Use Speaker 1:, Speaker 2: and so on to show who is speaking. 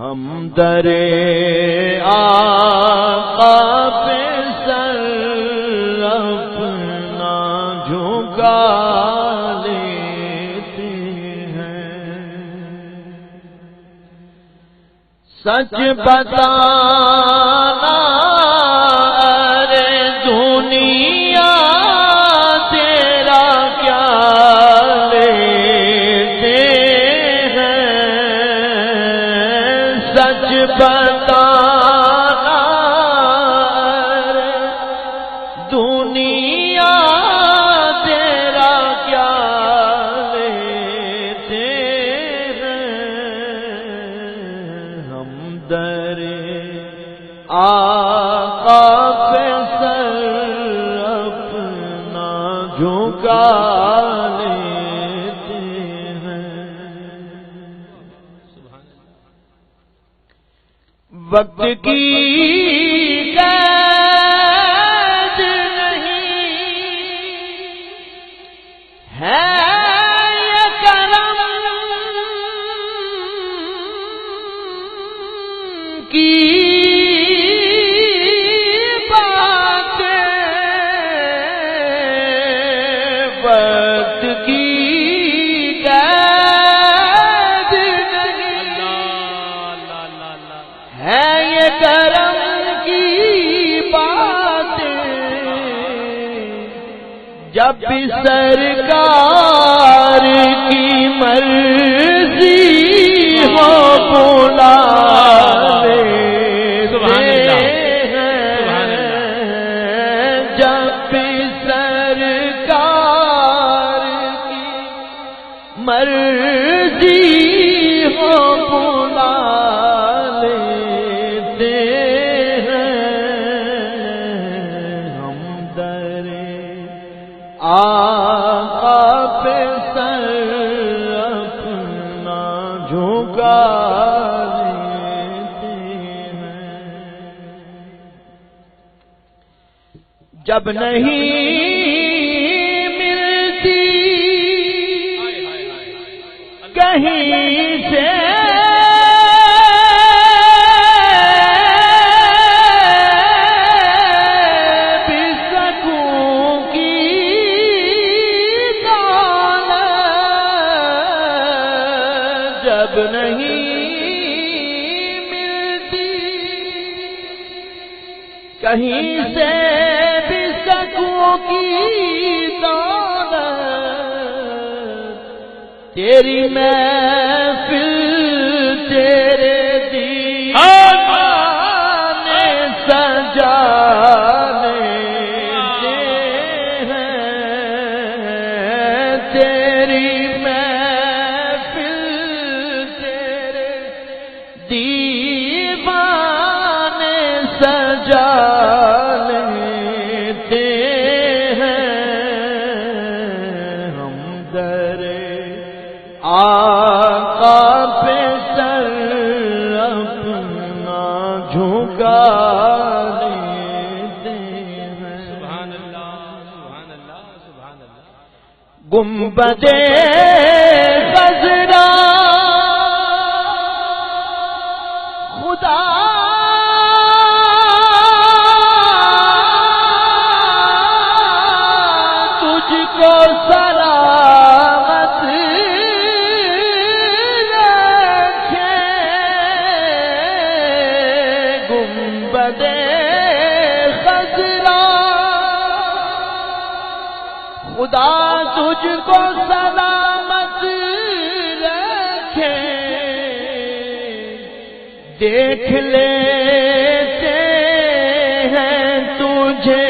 Speaker 1: ہم در آقا پہ سر اپنا جھکا لیتے ہیں. سچ بتانا ارے دنیا تیرا کیا لیتے ہیں. سچ بتانا ارے دنیا تیرا کیا لیتے ہیں. ہم در آقا پہ سر اپنا جھکا لیتے ہیں. وقت کی قید نہیں ہے یہ کرم کی وقت کی قید نہیں ہے یہ کرم کی باتیں. جب بھی سرکار کی مرضی ہو بلاوے مرضی ہو بلا لیتے ہیں. ہم در آقا پہ سر اپنا جھکا لیتے ہیں. جب نہیں کہیں سے بھی سکون کی دولت. جب نہیں ملتی کہیں سے بھی سکون کی تیری محفل تیرے دیوانے سجانے ہیں. تیری محفل تیرے دیوانے سجانے آقا پہ سر اپنا جھکا لیتے ہیں. سبحان اللہ سبحان اللہ سبحان اللہ. گنبد خضرا خدا تجھ کو سلامت خدا تجھ کو سلامت رکھے. دیکھ لیتے ہیں تجھے